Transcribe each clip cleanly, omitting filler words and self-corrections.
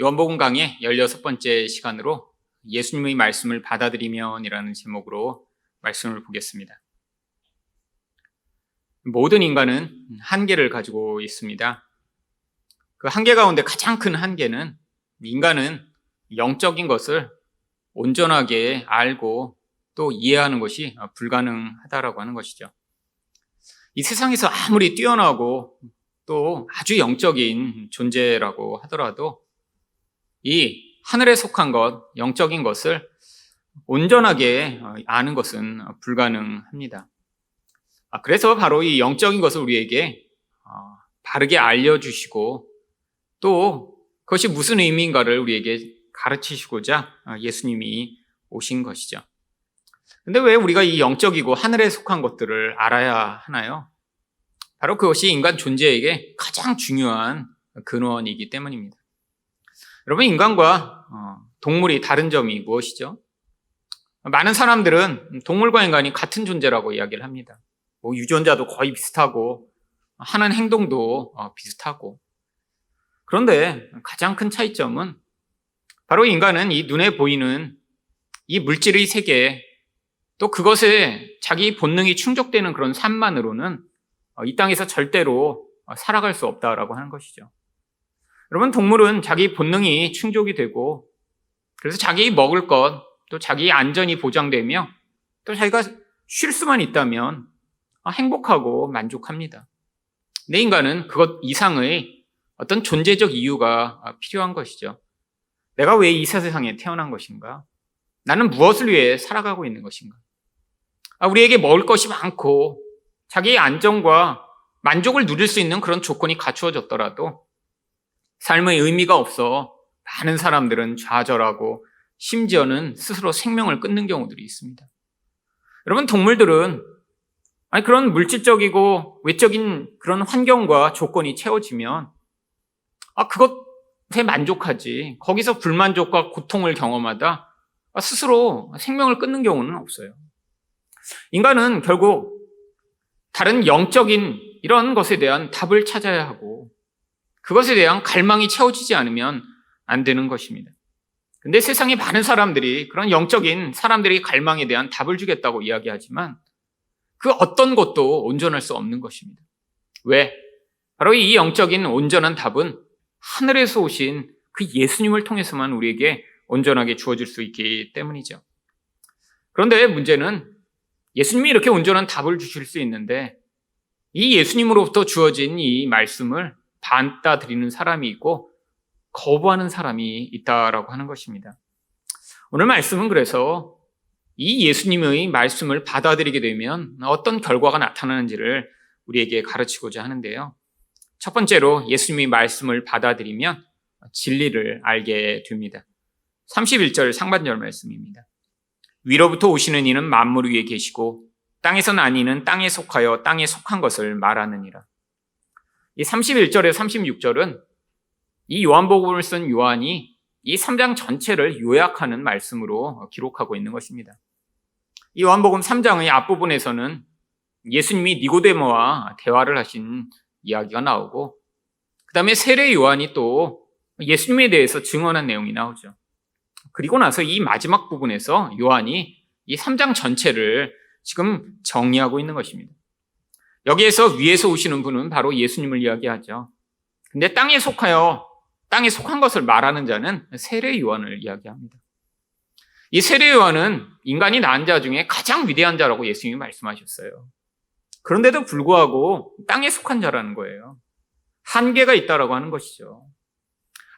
요한복음 강의 16번째 시간으로 예수님의 말씀을 받아들이면이라는 제목으로 말씀을 보겠습니다. 모든 인간은 한계를 가지고 있습니다. 그 한계 가운데 가장 큰 한계는 인간은 영적인 것을 온전하게 알고 또 이해하는 것이 불가능하다라고 하는 것이죠. 이 세상에서 아무리 뛰어나고 또 아주 영적인 존재라고 하더라도 이 하늘에 속한 것, 영적인 것을 온전하게 아는 것은 불가능합니다. 그래서 바로 이 영적인 것을 우리에게 바르게 알려주시고 또 그것이 무슨 의미인가를 우리에게 가르치시고자 예수님이 오신 것이죠. 근데 왜 우리가 이 영적이고 하늘에 속한 것들을 알아야 하나요? 바로 그것이 인간 존재에게 가장 중요한 근원이기 때문입니다. 여러분, 인간과 동물이 다른 점이 무엇이죠? 많은 사람들은 동물과 인간이 같은 존재라고 이야기를 합니다. 유전자도 거의 비슷하고 하는 행동도 비슷하고. 그런데 가장 큰 차이점은 바로 인간은 이 눈에 보이는 이 물질의 세계, 또 그것에 자기 본능이 충족되는 그런 삶만으로는 이 땅에서 절대로 살아갈 수 없다라고 하는 것이죠. 여러분, 동물은 자기 본능이 충족이 되고 그래서 자기 먹을 것, 또 자기 안전이 보장되며 또 자기가 쉴 수만 있다면 행복하고 만족합니다. 내 인간은 그것 이상의 어떤 존재적 이유가 필요한 것이죠. 내가 왜 이 세상에 태어난 것인가? 나는 무엇을 위해 살아가고 있는 것인가? 우리에게 먹을 것이 많고 자기의 안정과 만족을 누릴 수 있는 그런 조건이 갖추어졌더라도 삶의 의미가 없어 많은 사람들은 좌절하고 심지어는 스스로 생명을 끊는 경우들이 있습니다. 여러분, 동물들은 그런 물질적이고 외적인 그런 환경과 조건이 채워지면 그것에 만족하지, 거기서 불만족과 고통을 경험하다 스스로 생명을 끊는 경우는 없어요. 인간은 결국 다른 영적인 이런 것에 대한 답을 찾아야 하고 그것에 대한 갈망이 채워지지 않으면 안 되는 것입니다. 근데 세상에 많은 사람들이 그런 영적인 사람들의 갈망에 대한 답을 주겠다고 이야기하지만 그 어떤 것도 온전할 수 없는 것입니다. 왜? 바로 이 영적인 온전한 답은 하늘에서 오신 그 예수님을 통해서만 우리에게 온전하게 주어질 수 있기 때문이죠. 그런데 문제는 예수님이 이렇게 온전한 답을 주실 수 있는데 이 예수님으로부터 주어진 이 말씀을 받아들이는 사람이 있고 거부하는 사람이 있다라고 하는 것입니다. 오늘 말씀은 그래서 이 예수님의 말씀을 받아들이게 되면 어떤 결과가 나타나는지를 우리에게 가르치고자 하는데요. 첫 번째로 예수님의 말씀을 받아들이면 진리를 알게 됩니다. 31절 상반절 말씀입니다. 위로부터 오시는 이는 만물 위에 계시고 땅에서 난 이는 땅에 속하여 땅에 속한 것을 말하느니라. 이 31절에 36절은 이 요한복음을 쓴 요한이 이 3장 전체를 요약하는 말씀으로 기록하고 있는 것입니다. 이 요한복음 3장의 앞부분에서는 예수님이 니고데모와 대화를 하신 이야기가 나오고 그 다음에 세례 요한이 또 예수님에 대해서 증언한 내용이 나오죠. 그리고 나서 이 마지막 부분에서 요한이 이 3장 전체를 지금 정리하고 있는 것입니다. 여기에서 위에서 오시는 분은 바로 예수님을 이야기하죠. 근데 땅에 속하여 땅에 속한 것을 말하는 자는 세례 요한을 이야기합니다. 이 세례 요한은 인간이 낳은 자 중에 가장 위대한 자라고 예수님이 말씀하셨어요. 그런데도 불구하고 땅에 속한 자라는 거예요. 한계가 있다라고 하는 것이죠.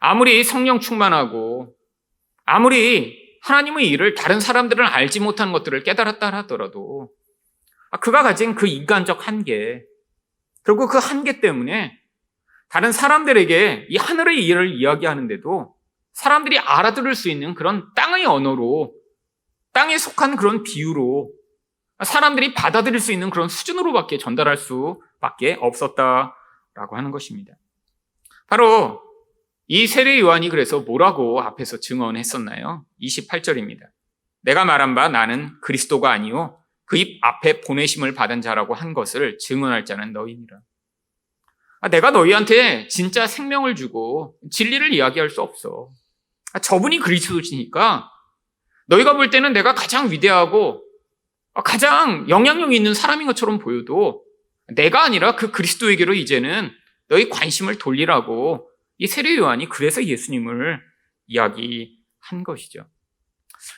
아무리 성령 충만하고 아무리 하나님의 일을 다른 사람들은 알지 못하는 것들을 깨달았다 하더라도 그가 가진 그 인간적 한계, 결국 그 한계 때문에 다른 사람들에게 이 하늘의 일을 이야기하는데도 사람들이 알아들을 수 있는 그런 땅의 언어로, 땅에 속한 그런 비유로 사람들이 받아들일 수 있는 그런 수준으로밖에 전달할 수밖에 없었다라고 하는 것입니다. 바로 이 세례 요한이 그래서 뭐라고 앞에서 증언했었나요? 28절입니다. 내가 말한 바 나는 그리스도가 아니요 그 입 앞에 보내심을 받은 자라고 한 것을 증언할 자는 너희니라. 내가 너희한테 진짜 생명을 주고 진리를 이야기할 수 없어. 저분이 그리스도시니까 너희가 볼 때는 내가 가장 위대하고 가장 영향력 있는 사람인 것처럼 보여도 내가 아니라 그 그리스도에게로 이제는 너희 관심을 돌리라고 이 세례 요한이 그래서 예수님을 이야기한 것이죠.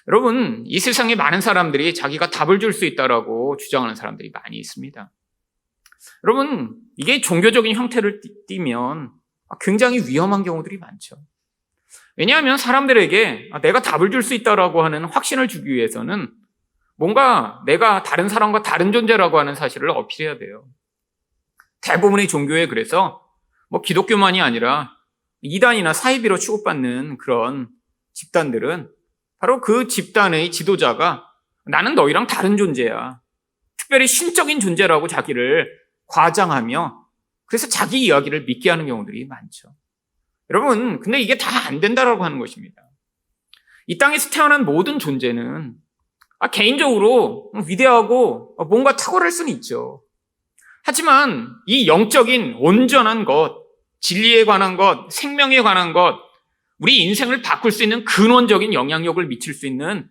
여러분, 이 세상에 많은 사람들이 자기가 답을 줄 수 있다라고 주장하는 사람들이 많이 있습니다. 여러분, 이게 종교적인 형태를 띠면 굉장히 위험한 경우들이 많죠. 왜냐하면 사람들에게 내가 답을 줄 수 있다라고 하는 확신을 주기 위해서는 뭔가 내가 다른 사람과 다른 존재라고 하는 사실을 어필해야 돼요. 대부분의 종교에 그래서 기독교만이 아니라 이단이나 사이비로 취급받는 그런 집단들은 바로 그 집단의 지도자가 나는 너희랑 다른 존재야. 특별히 신적인 존재라고 자기를 과장하며 그래서 자기 이야기를 믿게 하는 경우들이 많죠. 여러분, 근데 이게 다 안 된다라고 하는 것입니다. 이 땅에서 태어난 모든 존재는 개인적으로 위대하고 뭔가 탁월할 수는 있죠. 하지만 이 영적인 온전한 것, 진리에 관한 것, 생명에 관한 것, 우리 인생을 바꿀 수 있는 근원적인 영향력을 미칠 수 있는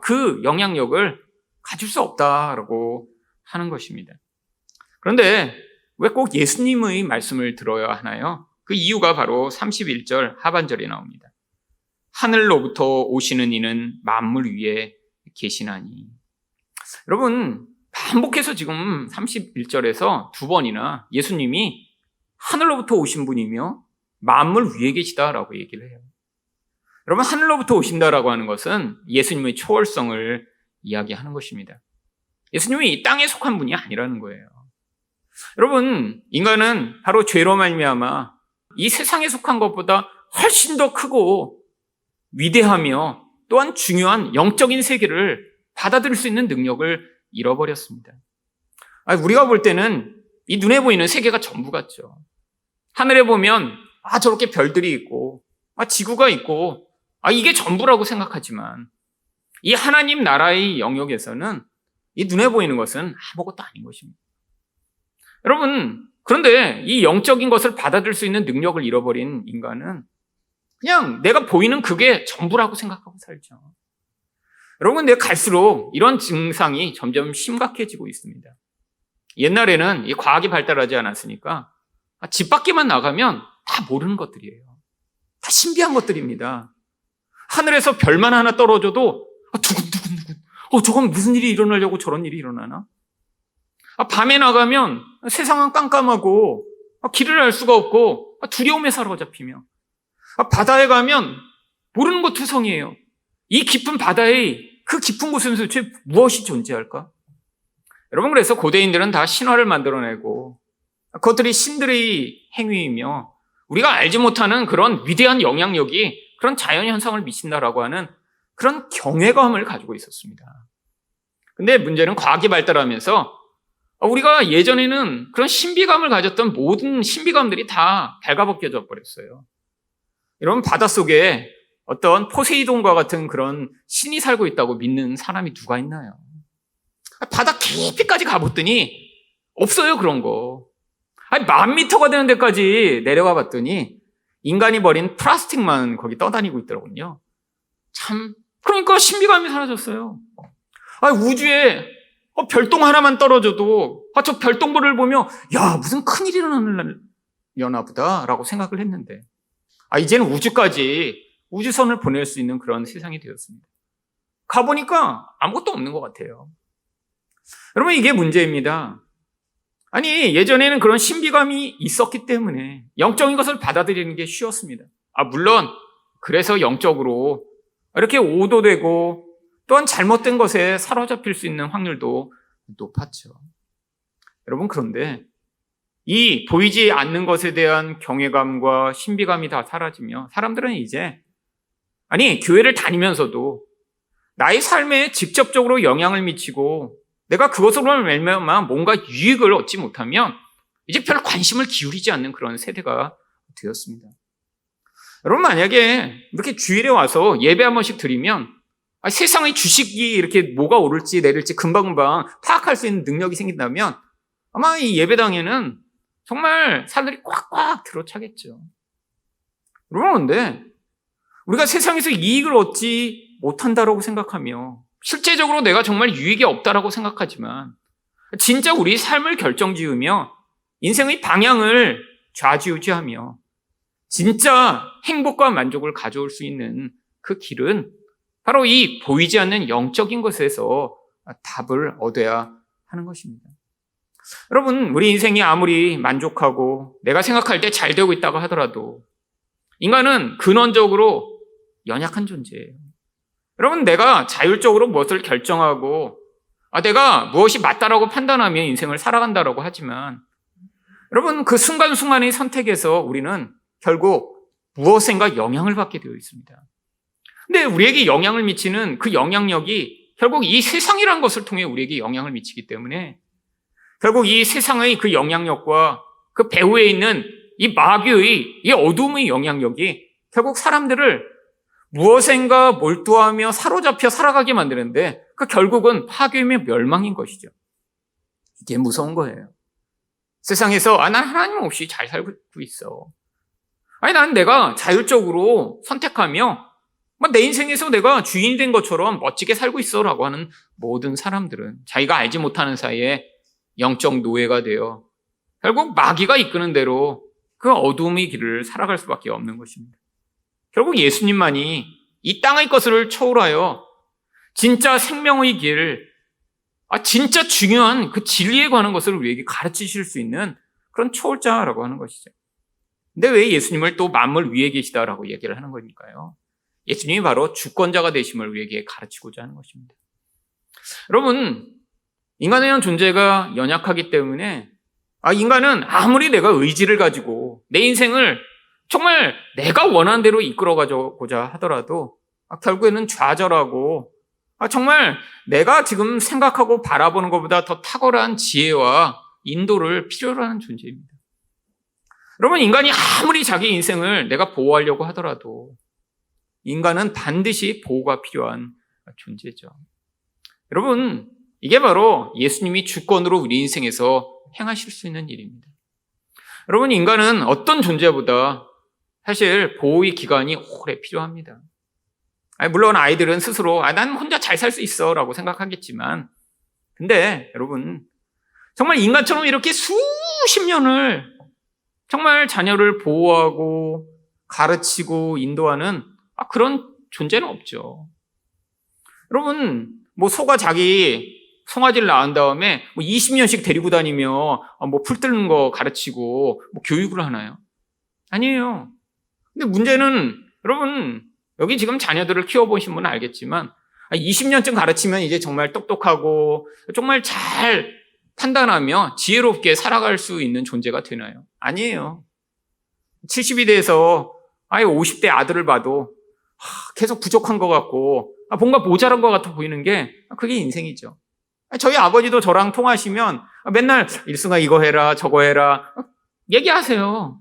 그 영향력을 가질 수 없다라고 하는 것입니다. 그런데 왜 꼭 예수님의 말씀을 들어야 하나요? 그 이유가 바로 31절 하반절에 나옵니다. 하늘로부터 오시는 이는 만물 위에 계시나니. 여러분, 반복해서 지금 31절에서 두 번이나 예수님이 하늘로부터 오신 분이며 만물 위에 계시다라고 얘기를 해요. 여러분, 하늘로부터 오신다라고 하는 것은 예수님의 초월성을 이야기하는 것입니다. 예수님이 이 땅에 속한 분이 아니라는 거예요. 여러분, 인간은 바로 죄로 말미암아 이 세상에 속한 것보다 훨씬 더 크고 위대하며 또한 중요한 영적인 세계를 받아들일 수 있는 능력을 잃어버렸습니다. 우리가 볼 때는 이 눈에 보이는 세계가 전부 같죠. 하늘에 보면 저렇게 별들이 있고 지구가 있고 이게 전부라고 생각하지만 이 하나님 나라의 영역에서는 이 눈에 보이는 것은 아무것도 아닌 것입니다. 여러분, 그런데 이 영적인 것을 받아들일 수 있는 능력을 잃어버린 인간은 그냥 내가 보이는 그게 전부라고 생각하고 살죠. 여러분, 근데 갈수록 이런 증상이 점점 심각해지고 있습니다. 옛날에는 이 과학이 발달하지 않았으니까 집 밖에만 나가면 다 모르는 것들이에요. 다 신비한 것들입니다. 하늘에서 별만 하나 떨어져도 두근두근두근 저건 무슨 일이 일어나려고 저런 일이 일어나나? 밤에 나가면 세상은 깜깜하고 길을 알 수가 없고 두려움에 사로잡히며 바다에 가면 모르는 것 투성이에요. 이 깊은 바다의 그 깊은 곳에서 도대체 무엇이 존재할까? 여러분, 그래서 고대인들은 다 신화를 만들어내고 그것들이 신들의 행위이며 우리가 알지 못하는 그런 위대한 영향력이 그런 자연현상을 미친다라고 하는 그런 경외감을 가지고 있었습니다. 근데 문제는 과학이 발달하면서 우리가 예전에는 그런 신비감을 가졌던 모든 신비감들이 다 발가벗겨져 버렸어요. 여러분, 바닷속에 어떤 포세이돈과 같은 그런 신이 살고 있다고 믿는 사람이 누가 있나요? 바다 깊이까지 가봤더니 없어요, 그런 거. 10,000m가 되는 데까지 내려가 봤더니 인간이 버린 플라스틱만 거기 떠다니고 있더라고요. 참, 그러니까 신비감이 사라졌어요. 우주에 별똥 하나만 떨어져도 저 별똥별을 보며 무슨 큰일이 일어나려나 보다라고 생각을 했는데 이제는 우주까지 우주선을 보낼 수 있는 그런 세상이 되었습니다. 가보니까 아무것도 없는 것 같아요. 여러분, 이게 문제입니다. 예전에는 그런 신비감이 있었기 때문에 영적인 것을 받아들이는 게 쉬웠습니다. 물론 그래서 영적으로 이렇게 오도되고 또한 잘못된 것에 사로잡힐 수 있는 확률도 높았죠. 여러분, 그런데 이 보이지 않는 것에 대한 경외감과 신비감이 다 사라지며 사람들은 이제 교회를 다니면서도 나의 삶에 직접적으로 영향을 미치고 내가 그것으로 말미암아 뭔가 유익을 얻지 못하면 이제 별 관심을 기울이지 않는 그런 세대가 되었습니다. 여러분, 만약에 이렇게 주일에 와서 예배 한 번씩 드리면 세상의 주식이 이렇게 뭐가 오를지 내릴지 금방금방 파악할 수 있는 능력이 생긴다면 아마 이 예배당에는 정말 사람들이 꽉꽉 들어차겠죠. 그런데 우리가 세상에서 이익을 얻지 못한다라고 생각하며 실제적으로 내가 정말 유익이 없다라고 생각하지만 진짜 우리 삶을 결정지으며 인생의 방향을 좌지우지하며 진짜 행복과 만족을 가져올 수 있는 그 길은 바로 이 보이지 않는 영적인 것에서 답을 얻어야 하는 것입니다. 여러분, 우리 인생이 아무리 만족하고 내가 생각할 때 잘 되고 있다고 하더라도 인간은 근원적으로 연약한 존재예요. 여러분, 내가 자율적으로 무엇을 결정하고 내가 무엇이 맞다라고 판단하며 인생을 살아간다라고 하지만 여러분, 그 순간순간의 선택에서 우리는 결국 무엇인가 영향을 받게 되어 있습니다. 근데 우리에게 영향을 미치는 그 영향력이 결국 이 세상이라는 것을 통해 우리에게 영향을 미치기 때문에 결국 이 세상의 그 영향력과 그 배후에 있는 이 마귀의 이 어둠의 영향력이 결국 사람들을 무엇인가 몰두하며 사로잡혀 살아가게 만드는데 그 결국은 파괴며 멸망인 것이죠. 이게 무서운 거예요. 세상에서 난 하나님 없이 잘 살고 있어. 난 내가 자율적으로 선택하며 내 인생에서 내가 주인이 된 것처럼 멋지게 살고 있어라고 하는 모든 사람들은 자기가 알지 못하는 사이에 영적 노예가 되어 결국 마귀가 이끄는 대로 그 어둠의 길을 살아갈 수밖에 없는 것입니다. 결국 예수님만이 이 땅의 것을 초월하여 진짜 생명의 길, 진짜 중요한 그 진리에 관한 것을 우리에게 가르치실 수 있는 그런 초월자라고 하는 것이죠. 근데 왜 예수님을 또 만물 위에 계시다라고 얘기를 하는 거니까요? 예수님이 바로 주권자가 되심을 우리에게 가르치고자 하는 것입니다. 여러분, 인간의 존재가 연약하기 때문에 인간은 아무리 내가 의지를 가지고 내 인생을 정말 내가 원하는 대로 이끌어가고자 하더라도 결국에는 좌절하고 정말 내가 지금 생각하고 바라보는 것보다 더 탁월한 지혜와 인도를 필요로 하는 존재입니다. 여러분, 인간이 아무리 자기 인생을 내가 보호하려고 하더라도 인간은 반드시 보호가 필요한 존재죠. 여러분, 이게 바로 예수님이 주권으로 우리 인생에서 행하실 수 있는 일입니다. 여러분, 인간은 어떤 존재보다 사실 보호의 기간이 오래 필요합니다. 물론 아이들은 스스로 난 혼자 잘 살 수 있어 라고 생각하겠지만 근데 여러분, 정말 인간처럼 이렇게 수십 년을 정말 자녀를 보호하고 가르치고 인도하는 그런 존재는 없죠. 여러분, 소가 자기 송아지를 낳은 다음에 20년씩 데리고 다니며 풀 뜯는 거 가르치고 교육을 하나요? 아니에요. 근데 문제는 여러분, 여기 지금 자녀들을 키워보신 분은 알겠지만 20년쯤 가르치면 이제 정말 똑똑하고 정말 잘 판단하며 지혜롭게 살아갈 수 있는 존재가 되나요? 아니에요. 70이 돼서 50대 아들을 봐도 계속 부족한 것 같고 뭔가 모자란 것 같아 보이는 게 그게 인생이죠. 저희 아버지도 저랑 통화하시면 맨날 일승아 이거 해라 저거 해라 얘기하세요.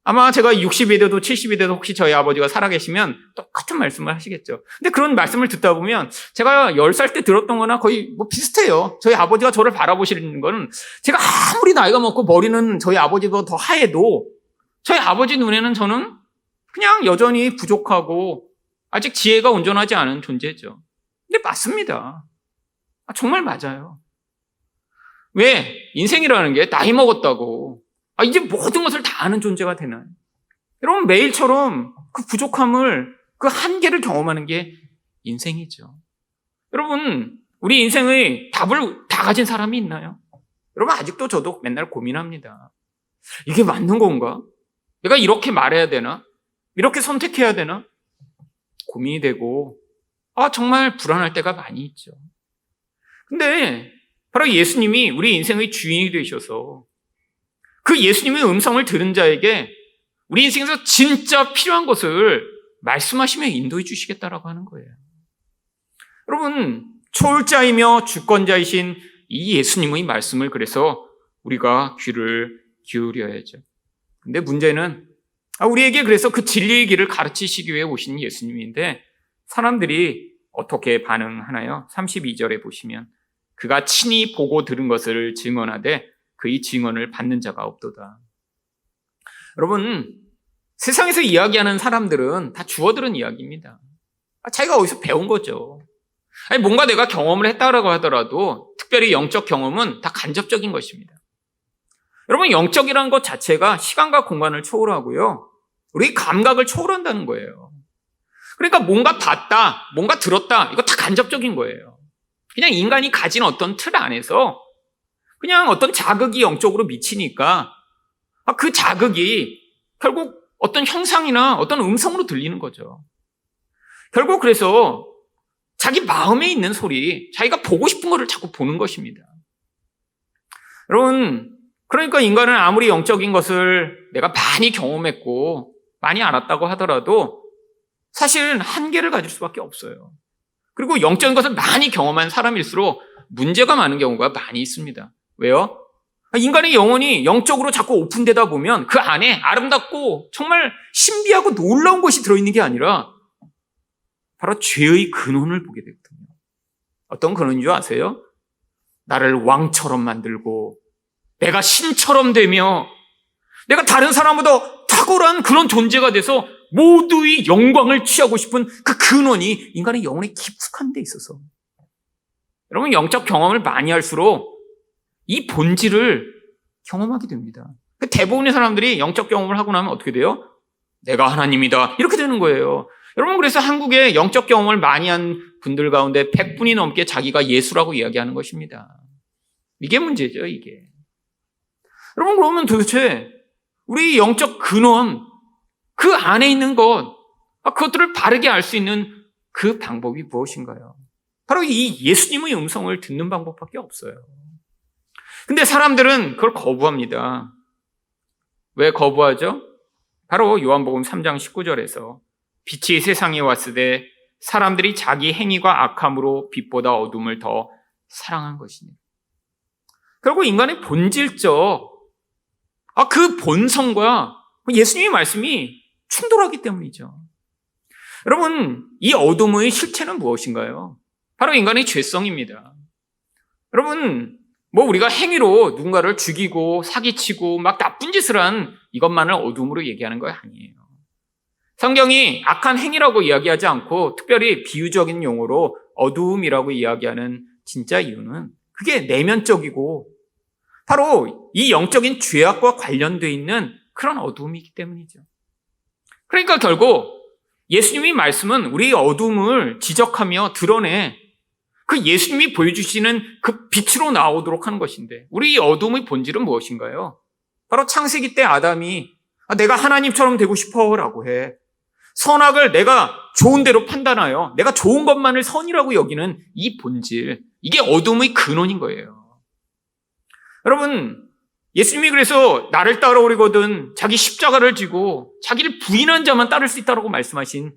아마 제가 60이 돼도 70이 돼도 혹시 저희 아버지가 살아계시면 똑같은 말씀을 하시겠죠. 근데 그런 말씀을 듣다 보면 제가 10살 때 들었던 거나 거의 비슷해요. 저희 아버지가 저를 바라보시는 거는 제가 아무리 나이가 먹고 머리는 저희 아버지보다 더 하얘도 저희 아버지 눈에는 저는 그냥 여전히 부족하고 아직 지혜가 온전하지 않은 존재죠. 근데 맞습니다. 정말 맞아요. 왜? 인생이라는 게 나이 먹었다고 이제 모든 것을 다 아는 존재가 되나요? 여러분, 매일처럼 그 부족함을, 그 한계를 경험하는 게 인생이죠. 여러분, 우리 인생의 답을 다 가진 사람이 있나요? 여러분, 아직도 저도 맨날 고민합니다. 이게 맞는 건가? 내가 이렇게 말해야 되나? 이렇게 선택해야 되나? 고민이 되고 정말 불안할 때가 많이 있죠. 근데 바로 예수님이 우리 인생의 주인이 되셔서 그 예수님의 음성을 들은 자에게 우리 인생에서 진짜 필요한 것을 말씀하시며 인도해 주시겠다라고 하는 거예요. 여러분, 초월자이며 주권자이신 이 예수님의 말씀을 그래서 우리가 귀를 기울여야죠. 근데 문제는 우리에게 그래서 그 진리의 길을 가르치시기 위해 오신 예수님인데 사람들이 어떻게 반응하나요? 32절에 보시면 그가 친히 보고 들은 것을 증언하되 그의 증언을 받는 자가 없도다. 여러분, 세상에서 이야기하는 사람들은 다 주워들은 이야기입니다. 자기가 어디서 배운 거죠. 아니, 뭔가 내가 경험을 했다라고 하더라도 특별히 영적 경험은 다 간접적인 것입니다. 여러분, 영적이라는 것 자체가 시간과 공간을 초월하고요, 우리 감각을 초월한다는 거예요. 그러니까 뭔가 봤다, 뭔가 들었다, 이거 다 간접적인 거예요. 그냥 인간이 가진 어떤 틀 안에서 그냥 어떤 자극이 영적으로 미치니까 그 자극이 결국 어떤 형상이나 어떤 음성으로 들리는 거죠. 결국 그래서 자기 마음에 있는 소리, 자기가 보고 싶은 거를 자꾸 보는 것입니다. 여러분, 그러니까 인간은 아무리 영적인 것을 내가 많이 경험했고 많이 알았다고 하더라도 사실 한계를 가질 수밖에 없어요. 그리고 영적인 것을 많이 경험한 사람일수록 문제가 많은 경우가 많이 있습니다. 왜요? 인간의 영혼이 영적으로 자꾸 오픈되다 보면 그 안에 아름답고 정말 신비하고 놀라운 것이 들어있는 게 아니라 바로 죄의 근원을 보게 되거든요. 어떤 근원인 줄 아세요? 나를 왕처럼 만들고 내가 신처럼 되며 내가 다른 사람보다 탁월한 그런 존재가 돼서 모두의 영광을 취하고 싶은 그 근원이 인간의 영혼에 깊숙한 데 있어서, 여러분, 영적 경험을 많이 할수록 이 본질을 경험하게 됩니다. 대부분의 사람들이 영적 경험을 하고 나면 어떻게 돼요? 내가 하나님이다, 이렇게 되는 거예요. 여러분, 그래서 한국에 영적 경험을 많이 한 분들 가운데 100분이 넘게 자기가 예수라고 이야기하는 것입니다. 이게 문제죠, 이게. 여러분, 그러면 도대체 우리 영적 근원, 그 안에 있는 것, 그것들을 바르게 알 수 있는 그 방법이 무엇인가요? 바로 이 예수님의 음성을 듣는 방법밖에 없어요. 근데 사람들은 그걸 거부합니다. 왜 거부하죠? 바로 요한복음 3장 19절에서 빛이 세상에 왔으되 사람들이 자기 행위가 악함으로 빛보다 어둠을 더 사랑한 것이니. 결국 인간의 본질적 그 본성과 예수님의 말씀이 충돌하기 때문이죠. 여러분, 이 어둠의 실체는 무엇인가요? 바로 인간의 죄성입니다. 여러분, 우리가 행위로 누군가를 죽이고 사기치고 막 나쁜 짓을 한 이것만을 어둠으로 얘기하는 거 아니에요. 성경이 악한 행위라고 이야기하지 않고 특별히 비유적인 용어로 어두움이라고 이야기하는 진짜 이유는 그게 내면적이고 바로 이 영적인 죄악과 관련되어 있는 그런 어두움이기 때문이죠. 그러니까 결국 예수님의 말씀은 우리의 어두움을 지적하며 드러내 그 예수님이 보여주시는 그 빛으로 나오도록 하는 것인데, 우리 어둠의 본질은 무엇인가요? 바로 창세기 때 아담이 내가 하나님처럼 되고 싶어 라고 해. 선악을 내가 좋은 대로 판단하여 내가 좋은 것만을 선이라고 여기는 이 본질, 이게 어둠의 근원인 거예요. 여러분, 예수님이 그래서 나를 따라오려거든 자기 십자가를 지고 자기를 부인한 자만 따를 수 있다고 말씀하신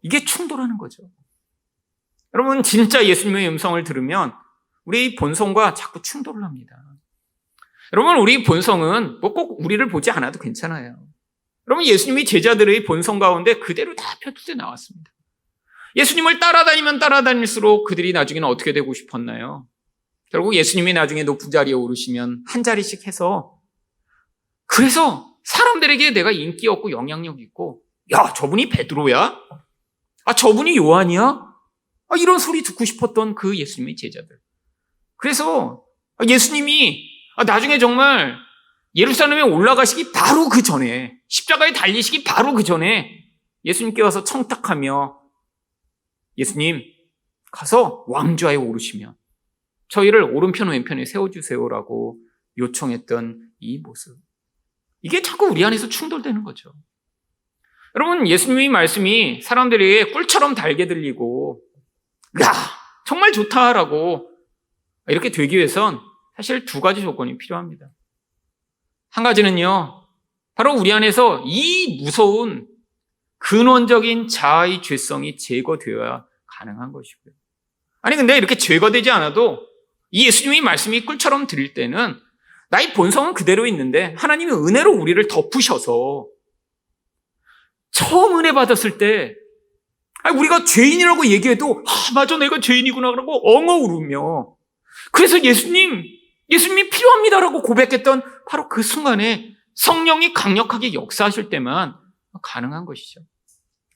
이게 충돌하는 거죠. 여러분, 진짜 예수님의 음성을 들으면 우리 본성과 자꾸 충돌을 합니다. 여러분, 우리 본성은 꼭 우리를 보지 않아도 괜찮아요. 여러분, 예수님이 제자들의 본성 가운데 그대로 다 표출돼 나왔습니다. 예수님을 따라다니면 따라다닐수록 그들이 나중에는 어떻게 되고 싶었나요? 결국 예수님이 나중에 높은 자리에 오르시면 한 자리씩 해서, 그래서 사람들에게 내가 인기 없고 영향력 있고, 야, 저분이 베드로야? 저분이 요한이야? 이런 소리 듣고 싶었던 그 예수님의 제자들. 그래서 예수님이 나중에 정말 예루살렘에 올라가시기 바로 그 전에, 십자가에 달리시기 바로 그 전에 예수님께 와서 청탁하며, 예수님 가서 왕좌에 오르시면 저희를 오른편 왼편에 세워주세요라고 요청했던 이 모습, 이게 자꾸 우리 안에서 충돌되는 거죠. 여러분, 예수님의 말씀이 사람들에게 꿀처럼 달게 들리고, 야, 정말 좋다라고 이렇게 되기 위해선 사실 두 가지 조건이 필요합니다. 한 가지는요, 바로 우리 안에서 이 무서운 근원적인 자아의 죄성이 제거되어야 가능한 것이고요. 근데 이렇게 제거되지 않아도 이 예수님의 말씀이 꿀처럼 들릴 때는 나의 본성은 그대로 있는데 하나님이 은혜로 우리를 덮으셔서 처음 은혜 받았을 때 우리가 죄인이라고 얘기해도 맞아, 내가 죄인이구나 라고 엉엉 울으며, 그래서 예수님 예수님이 필요합니다라고 고백했던 바로 그 순간에 성령이 강력하게 역사하실 때만 가능한 것이죠.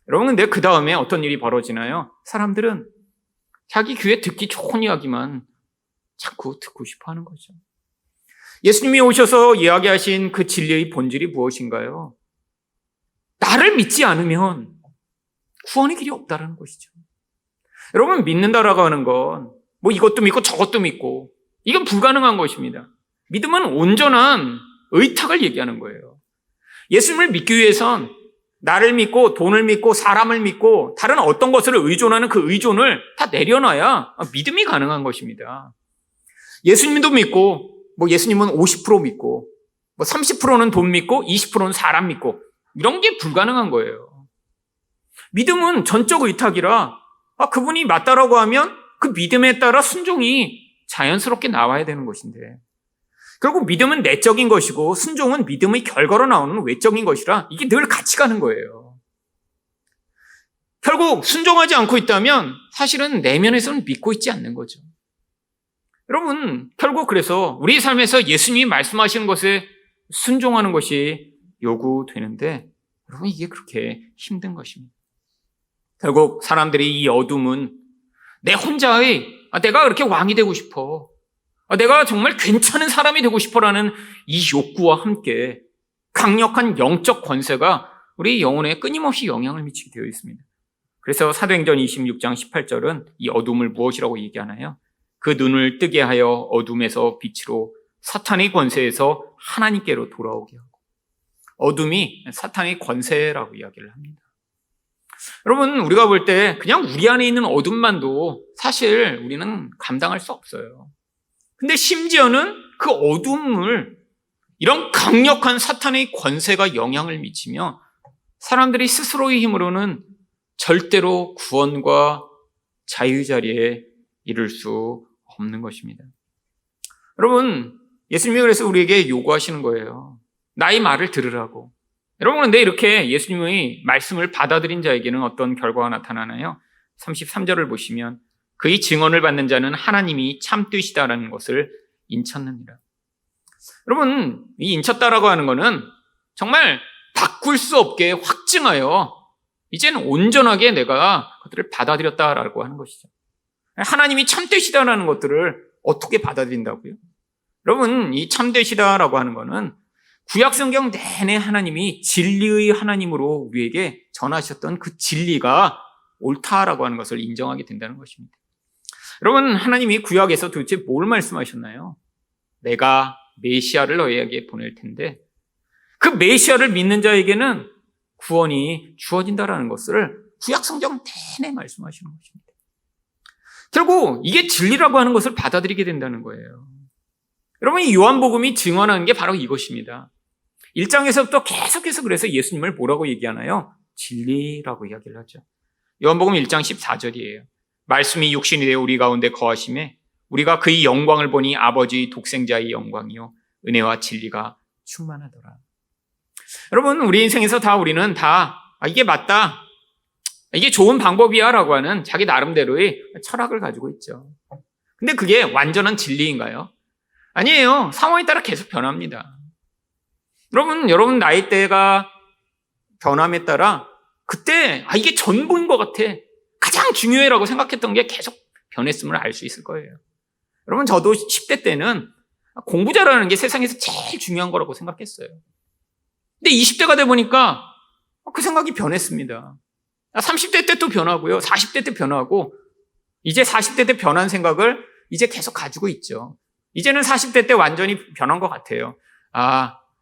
여러분, 근데 그 다음에 어떤 일이 벌어지나요? 사람들은 자기 귀에 듣기 좋은 이야기만 자꾸 듣고 싶어 하는 거죠. 예수님이 오셔서 이야기하신 그 진리의 본질이 무엇인가요? 나를 믿지 않으면 구원의 길이 없다라는 것이죠. 여러분, 믿는다라고 하는 건 뭐 이것도 믿고 저것도 믿고 이건 불가능한 것입니다. 믿음은 온전한 의탁을 얘기하는 거예요. 예수님을 믿기 위해선 나를 믿고 돈을 믿고 사람을 믿고 다른 어떤 것을 의존하는 그 의존을 다 내려놔야 믿음이 가능한 것입니다. 예수님도 믿고 뭐 예수님은 50% 믿고 뭐 30%는 돈 믿고 20%는 사람 믿고 이런 게 불가능한 거예요. 믿음은 전적 의탁이라 그분이 맞다라고 하면 그 믿음에 따라 순종이 자연스럽게 나와야 되는 것인데 결국 믿음은 내적인 것이고 순종은 믿음의 결과로 나오는 외적인 것이라 이게 늘 같이 가는 거예요. 결국 순종하지 않고 있다면 사실은 내면에서는 믿고 있지 않는 거죠. 여러분, 결국 그래서 우리 삶에서 예수님이 말씀하시는 것에 순종하는 것이 요구되는데 여러분, 이게 그렇게 힘든 것입니다. 결국 사람들이 이 어둠은 내 혼자의 내가 그렇게 왕이 되고 싶어, 내가 정말 괜찮은 사람이 되고 싶어라는 이 욕구와 함께 강력한 영적 권세가 우리 영혼에 끊임없이 영향을 미치게 되어 있습니다. 그래서 사도행전 26장 18절은 이 어둠을 무엇이라고 얘기하나요? 그 눈을 뜨게 하여 어둠에서 빛으로 사탄의 권세에서 하나님께로 돌아오게 하고, 어둠이 사탄의 권세라고 이야기를 합니다. 여러분, 우리가 볼 때 그냥 우리 안에 있는 어둠만도 사실 우리는 감당할 수 없어요. 근데 심지어는 그 어둠을 이런 강력한 사탄의 권세가 영향을 미치며 사람들이 스스로의 힘으로는 절대로 구원과 자유 자리에 이를 수 없는 것입니다. 여러분, 예수님이 그래서 우리에게 요구하시는 거예요. 나의 말을 들으라고. 여러분, 근데 이렇게 예수님의 말씀을 받아들인 자에게는 어떤 결과가 나타나나요? 33절을 보시면 그의 증언을 받는 자는 하나님이 참되시다라는 것을 인쳤느니라. 여러분, 이 인쳤다라고 하는 것은 정말 바꿀 수 없게 확증하여 이제는 온전하게 내가 그들을 받아들였다라고 하는 것이죠. 하나님이 참되시다라는 것들을 어떻게 받아들인다고요? 여러분, 이 참되시다라고 하는 것은 구약성경 내내 하나님이 진리의 하나님으로 우리에게 전하셨던 그 진리가 옳다라고 하는 것을 인정하게 된다는 것입니다. 여러분, 하나님이 구약에서 도대체 뭘 말씀하셨나요? 내가 메시아를 너희에게 보낼 텐데 그 메시아를 믿는 자에게는 구원이 주어진다라는 것을 구약성경 내내 말씀하시는 것입니다. 결국 이게 진리라고 하는 것을 받아들이게 된다는 거예요. 여러분, 이 요한복음이 증언하는 게 바로 이것입니다. 1장에서부터 계속해서 그래서 예수님을 뭐라고 얘기하나요? 진리라고 이야기를 하죠. 요한복음 1장 14절이에요. 말씀이 육신이 되어 우리 가운데 거하심에 우리가 그의 영광을 보니 아버지 독생자의 영광이요 은혜와 진리가 충만하더라. 여러분, 우리 인생에서 우리는 이게 맞다, 이게 좋은 방법이야 라고 하는 자기 나름대로의 철학을 가지고 있죠. 근데 그게 완전한 진리인가요? 아니에요. 상황에 따라 계속 변합니다. 여러분 나이대가 변함에 따라 그때 이게 전부인 것 같아, 가장 중요해라고 생각했던 게 계속 변했음을 알 수 있을 거예요. 여러분, 저도 10대 때는 공부 잘하는 게 세상에서 제일 중요한 거라고 생각했어요. 근데 20대가 돼 보니까 그 생각이 변했습니다. 30대 때 또 변하고요. 40대 때 변하고 이제 40대 때 변한 생각을 이제 계속 가지고 있죠. 이제는 40대 때 완전히 변한 것 같아요.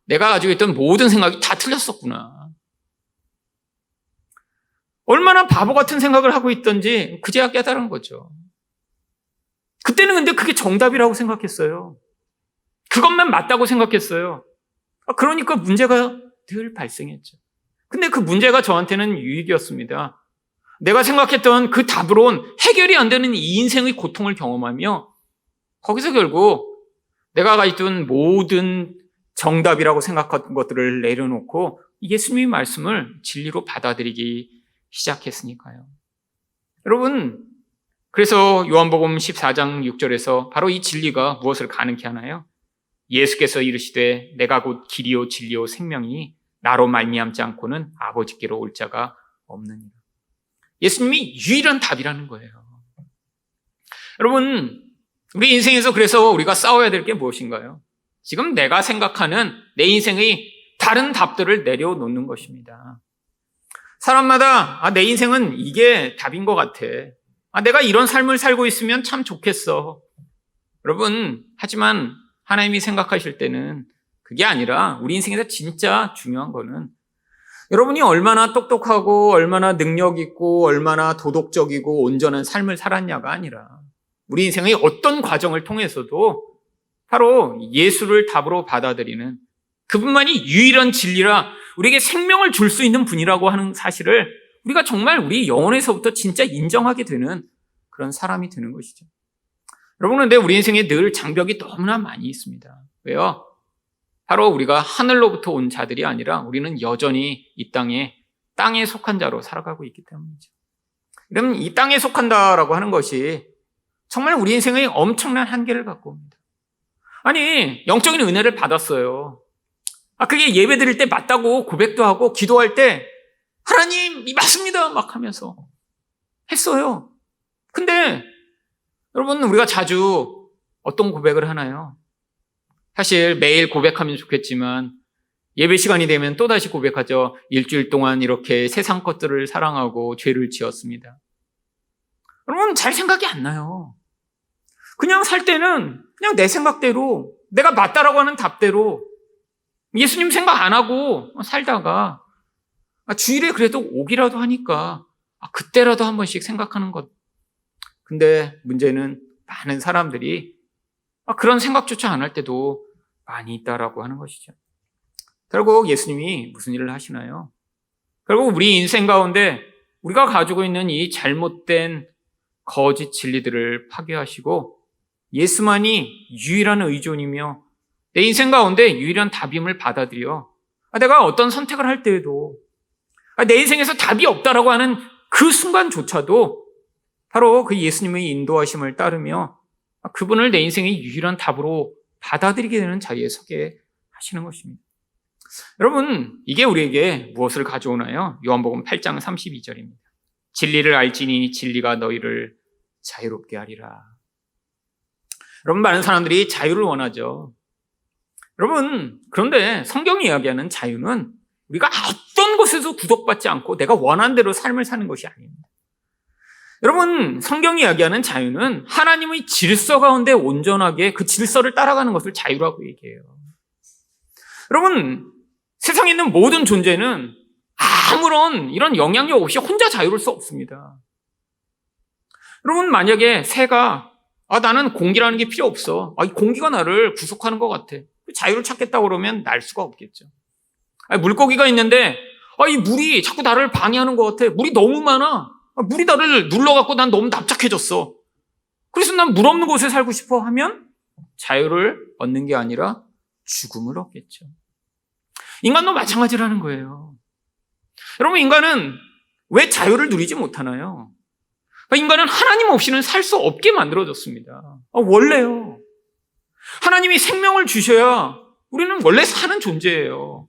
내가 가지고 있던 모든 생각이 다 틀렸었구나. 얼마나 바보 같은 생각을 하고 있던지 그제야 깨달은 거죠. 그때는 근데 그게 정답이라고 생각했어요. 그것만 맞다고 생각했어요. 그러니까 문제가 늘 발생했죠. 근데 그 문제가 저한테는 유익이었습니다. 내가 생각했던 그 답으론 해결이 안 되는 이 인생의 고통을 경험하며 거기서 결국 내가 가지던 모든 정답이라고 생각한 것들을 내려놓고 예수님의 말씀을 진리로 받아들이기 시작했으니까요. 여러분, 그래서 요한복음 14장 6절에서 바로 이 진리가 무엇을 가능케 하나요? 예수께서 이르시되 내가 곧 길이요 진리요 생명이니 나로 말미암지 않고는 아버지께로 올 자가 없느니라. 예수님이 유일한 답이라는 거예요. 여러분, 우리 인생에서 그래서 우리가 싸워야 될 게 무엇인가요? 지금 내가 생각하는 내 인생의 다른 답들을 내려놓는 것입니다. 사람마다 내 인생은 이게 답인 것 같아. 내가 이런 삶을 살고 있으면 참 좋겠어. 여러분, 하지만 하나님이 생각하실 때는 그게 아니라 우리 인생에서 진짜 중요한 거는 여러분이 얼마나 똑똑하고 얼마나 능력 있고 얼마나 도덕적이고 온전한 삶을 살았냐가 아니라 우리 인생의 어떤 과정을 통해서도 바로 예수를 답으로 받아들이는 그분만이 유일한 진리라 우리에게 생명을 줄 수 있는 분이라고 하는 사실을 우리가 정말 우리 영혼에서부터 진짜 인정하게 되는 그런 사람이 되는 것이죠. 여러분, 근데 우리 인생에 늘 장벽이 너무나 많이 있습니다. 왜요? 바로 우리가 하늘로부터 온 자들이 아니라 우리는 여전히 이 땅에 속한 자로 살아가고 있기 때문이죠. 그러면 이 땅에 속한다라고 하는 것이 정말 우리 인생의 엄청난 한계를 갖고 옵니다. 아니, 영적인 은혜를 받았어요. 그게 예배 드릴 때 맞다고 고백도 하고 기도할 때 하나님, 이 맞습니다 막 하면서 했어요. 근데 여러분, 우리가 자주 어떤 고백을 하나요? 사실 매일 고백하면 좋겠지만 예배 시간이 되면 또다시 고백하죠. 일주일 동안 이렇게 세상 것들을 사랑하고 죄를 지었습니다. 여러분, 잘 생각이 안 나요. 그냥 살 때는 그냥 내 생각대로 내가 맞다라고 하는 답대로 예수님 생각 안 하고 살다가 주일에 그래도 오기라도 하니까 그때라도 한 번씩 생각하는 것. 근데 문제는 많은 사람들이 그런 생각조차 안 할 때도 많이 있다라고 하는 것이죠. 결국 예수님이 무슨 일을 하시나요? 결국 우리 인생 가운데 우리가 가지고 있는 이 잘못된 거짓 진리들을 파괴하시고 예수만이 유일한 의존이며 내 인생 가운데 유일한 답임을 받아들여 내가 어떤 선택을 할 때에도 내 인생에서 답이 없다라고 하는 그 순간조차도 바로 그 예수님의 인도하심을 따르며 그분을 내 인생의 유일한 답으로 받아들이게 되는 자리에 서게 하시는 것입니다. 여러분, 이게 우리에게 무엇을 가져오나요? 요한복음 8장 32절입니다. 진리를 알지니 진리가 너희를 자유롭게 하리라. 여러분, 많은 사람들이 자유를 원하죠. 여러분, 그런데 성경이 이야기하는 자유는 우리가 어떤 것에서 구속받지 않고 내가 원하는 대로 삶을 사는 것이 아닙니다. 여러분, 성경이 이야기하는 자유는 하나님의 질서 가운데 온전하게 그 질서를 따라가는 것을 자유라고 얘기해요. 여러분, 세상에 있는 모든 존재는 아무런 이런 영향력 없이 혼자 자유로울 수 없습니다. 여러분, 만약에 새가 나는 공기라는 게 필요 없어. 이 공기가 나를 구속하는 것 같아. 자유를 찾겠다고 그러면 날 수가 없겠죠. 물고기가 있는데 이 물이 자꾸 나를 방해하는 것 같아. 물이 너무 많아. 물이 나를 눌러갖고 난 너무 납작해졌어. 그래서 난 물 없는 곳에 살고 싶어 하면 자유를 얻는 게 아니라 죽음을 얻겠죠. 인간도 마찬가지라는 거예요. 여러분, 인간은 왜 자유를 누리지 못하나요? 인간은 하나님 없이는 살 수 없게 만들어졌습니다. 원래요. 하나님이 생명을 주셔야 우리는 원래 사는 존재예요.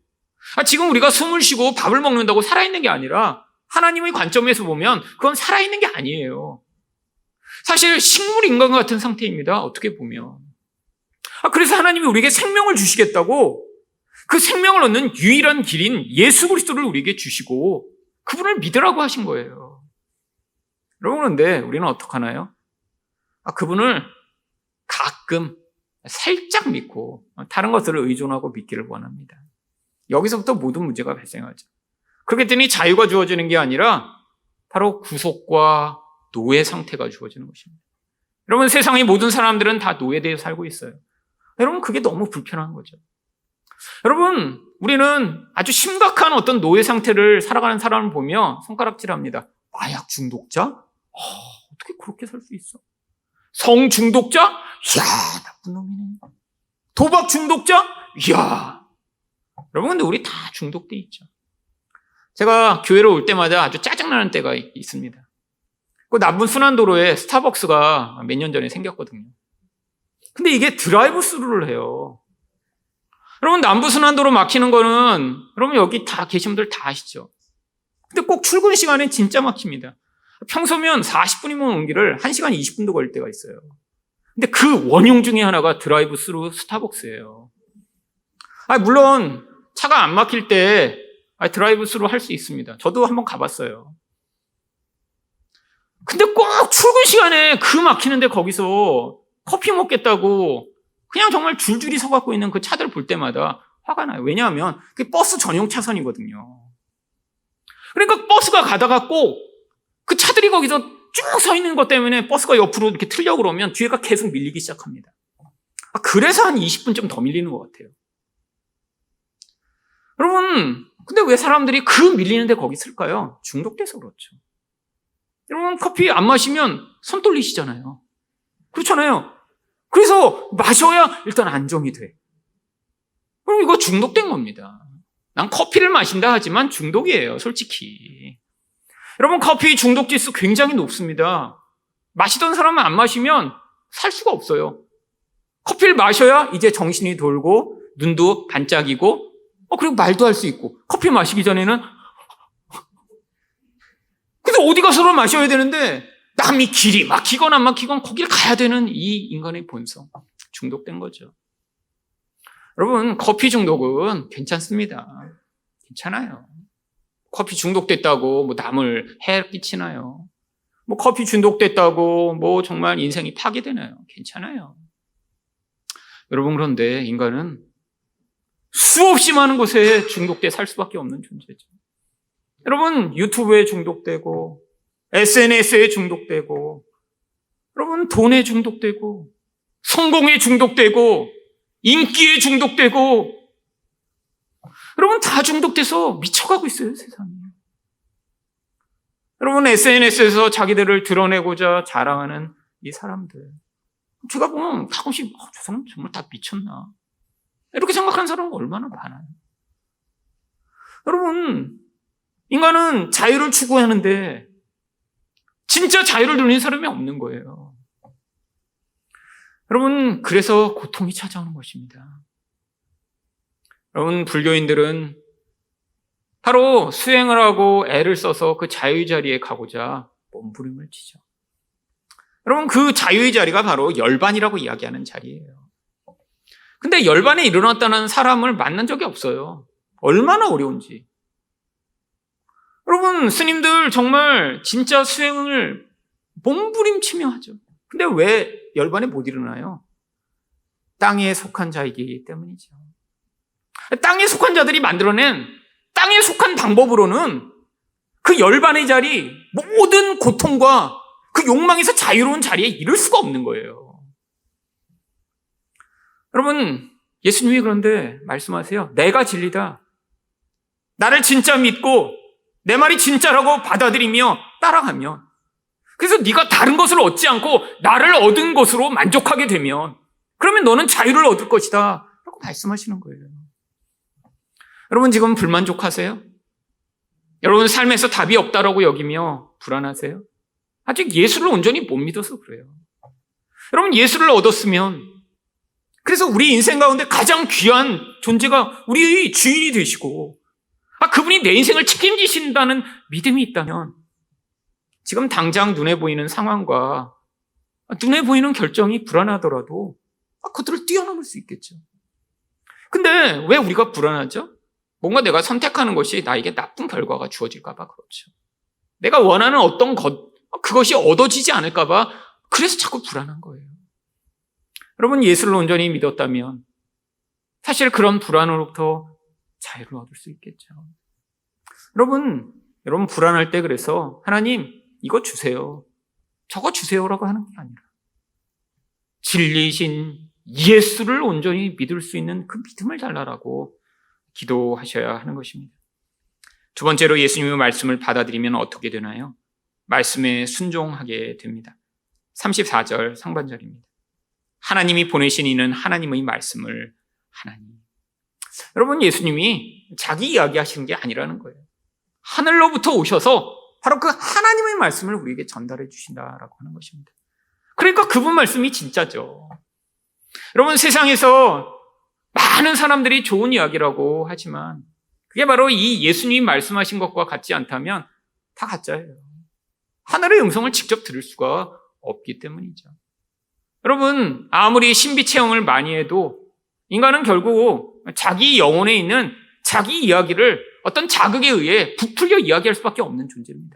지금 우리가 숨을 쉬고 밥을 먹는다고 살아있는 게 아니라 하나님의 관점에서 보면 그건 살아있는 게 아니에요. 사실 식물 인간과 같은 상태입니다. 어떻게 보면. 그래서 하나님이 우리에게 생명을 주시겠다고 그 생명을 얻는 유일한 길인 예수 그리스도를 우리에게 주시고 그분을 믿으라고 하신 거예요. 여러분, 그런데 우리는 어떡하나요? 그분을 가끔 살짝 믿고 다른 것들을 의존하고 믿기를 원합니다. 여기서부터 모든 문제가 발생하죠. 그렇기 때문에 자유가 주어지는 게 아니라 바로 구속과 노예 상태가 주어지는 것입니다. 여러분, 세상의 모든 사람들은 다 노예되어 살고 있어요. 여러분, 그게 너무 불편한 거죠. 여러분, 우리는 아주 심각한 어떤 노예 상태를 살아가는 사람을 보며 손가락질합니다. 마약 중독자? 어떻게 그렇게 살 수 있어? 성 중독자? 이야, 나쁜 놈이네. 도박 중독자? 이야. 여러분, 근데 우리 다 중독돼 있죠. 제가 교회로 올 때마다 아주 짜증나는 때가 있습니다. 그 남부 순환도로에 스타벅스가 몇 년 전에 생겼거든요. 근데 이게 드라이브 스루를 해요. 여러분, 남부 순환도로 막히는 거는 여러분 여기 다 계신 분들 다 아시죠? 근데 꼭 출근 시간엔 진짜 막힙니다. 평소면 40분이면 오는 길을 1시간 20분도 걸릴 때가 있어요. 근데 그 원흉 중에 하나가 드라이브 스루 스타벅스예요. 물론 차가 안 막힐 때 드라이브 스루 할 수 있습니다. 저도 한번 가봤어요. 근데 꼭 출근 시간에 그 막히는데 거기서 커피 먹겠다고 그냥 정말 줄줄이 서갖고 있는 그 차들 볼 때마다 화가 나요. 왜냐하면 그게 버스 전용 차선이거든요. 그러니까 버스가 가다가 꼭 그 차들이 거기서 쭉 서 있는 것 때문에 버스가 옆으로 이렇게 틀려고 그러면 뒤에가 계속 밀리기 시작합니다. 그래서 한 20분쯤 더 밀리는 것 같아요. 여러분, 근데 왜 사람들이 그 밀리는데 거기 쓸까요? 중독돼서 그렇죠. 여러분, 커피 안 마시면 손 떨리시잖아요. 그렇잖아요. 그래서 마셔야 일단 안정이 돼. 그럼 이거 중독된 겁니다. 난 커피를 마신다 하지만 중독이에요, 솔직히. 여러분, 커피 중독 지수 굉장히 높습니다. 마시던 사람은 안 마시면 살 수가 없어요. 커피를 마셔야 이제 정신이 돌고 눈도 반짝이고 그리고 말도 할 수 있고, 커피 마시기 전에는 근데 어디 가서를 마셔야 되는데 남이 길이 막히건 안 막히건 거기를 가야 되는 이 인간의 본성, 중독된 거죠. 여러분, 커피 중독은 괜찮습니다. 괜찮아요. 커피 중독됐다고 남을 해를 끼치나요? 커피 중독됐다고 정말 인생이 파괴되나요? 괜찮아요. 여러분, 그런데 인간은 수없이 많은 곳에 중독돼 살 수밖에 없는 존재죠. 여러분, 유튜브에 중독되고 SNS에 중독되고, 여러분, 돈에 중독되고 성공에 중독되고 인기에 중독되고, 여러분, 다 중독돼서 미쳐가고 있어요, 세상이. 여러분, SNS에서 자기들을 드러내고자 자랑하는 이 사람들, 제가 보면 가끔씩 저 사람 정말 다 미쳤나, 이렇게 생각하는 사람은 얼마나 많아요. 여러분, 인간은 자유를 추구하는데 진짜 자유를 누리는 사람이 없는 거예요. 여러분, 그래서 고통이 찾아오는 것입니다. 여러분, 불교인들은 바로 수행을 하고 애를 써서 그 자유의 자리에 가고자 몸부림을 치죠. 여러분, 그 자유의 자리가 바로 열반이라고 이야기하는 자리예요. 근데 열반에 일어났다는 사람을 만난 적이 없어요. 얼마나 어려운지. 여러분, 스님들 정말 진짜 수행을 몸부림치며 하죠. 근데 왜 열반에 못 일어나요? 땅에 속한 자이기 때문이죠. 땅에 속한 자들이 만들어낸 땅에 속한 방법으로는 그 열반의 자리, 모든 고통과 그 욕망에서 자유로운 자리에 이를 수가 없는 거예요. 여러분, 예수님이 그런데 말씀하세요. 내가 진리다. 나를 진짜 믿고 내 말이 진짜라고 받아들이며 따라가면, 그래서 네가 다른 것을 얻지 않고 나를 얻은 것으로 만족하게 되면, 그러면 너는 자유를 얻을 것이다 라고 말씀하시는 거예요. 여러분, 지금 불만족하세요? 여러분, 삶에서 답이 없다라고 여기며 불안하세요? 아직 예수를 온전히 못 믿어서 그래요. 여러분, 예수를 얻었으면, 그래서 우리 인생 가운데 가장 귀한 존재가 우리의 주인이 되시고, 그분이 내 인생을 책임지신다는 믿음이 있다면, 지금 당장 눈에 보이는 상황과 눈에 보이는 결정이 불안하더라도 그들을 뛰어넘을 수 있겠죠. 근데 왜 우리가 불안하죠? 뭔가 내가 선택하는 것이 나에게 나쁜 결과가 주어질까 봐 그렇죠. 내가 원하는 어떤 것, 그것이 얻어지지 않을까 봐 그래서 자꾸 불안한 거예요. 여러분, 예수를 온전히 믿었다면 사실 그런 불안으로부터 자유를 얻을 수 있겠죠. 여러분 불안할 때 그래서 하나님 이거 주세요, 저거 주세요라고 하는 게 아니라 진리이신 예수를 온전히 믿을 수 있는 그 믿음을 달라라고 기도하셔야 하는 것입니다. 두 번째로, 예수님의 말씀을 받아들이면 어떻게 되나요? 말씀에 순종하게 됩니다. 34절 상반절입니다. 하나님이 보내신 이는 하나님의 말씀을 하나니. 여러분, 예수님이 자기 이야기하시는 게 아니라는 거예요. 하늘로부터 오셔서 바로 그 하나님의 말씀을 우리에게 전달해 주신다라고 하는 것입니다. 그러니까 그분 말씀이 진짜죠. 여러분, 세상에서 많은 사람들이 좋은 이야기라고 하지만 그게 바로 이 예수님이 말씀하신 것과 같지 않다면 다 가짜예요. 하늘의 음성을 직접 들을 수가 없기 때문이죠. 여러분, 아무리 신비 체험을 많이 해도 인간은 결국 자기 영혼에 있는 자기 이야기를 어떤 자극에 의해 부풀려 이야기할 수밖에 없는 존재입니다.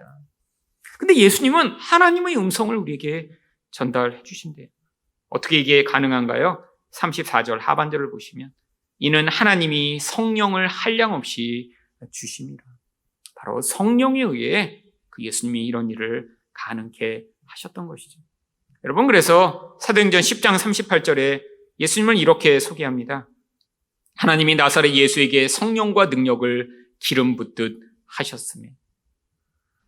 근데 예수님은 하나님의 음성을 우리에게 전달해 주신대요. 어떻게 이게 가능한가요? 34절 하반절을 보시면 이는 하나님이 성령을 한량없이 주심이라. 바로 성령에 의해 그 예수님이 이런 일을 가능케 하셨던 것이죠. 여러분, 그래서 사도행전 10장 38절에 예수님을 이렇게 소개합니다. 하나님이 나사렛 예수에게 성령과 능력을 기름 붓듯 하셨으며.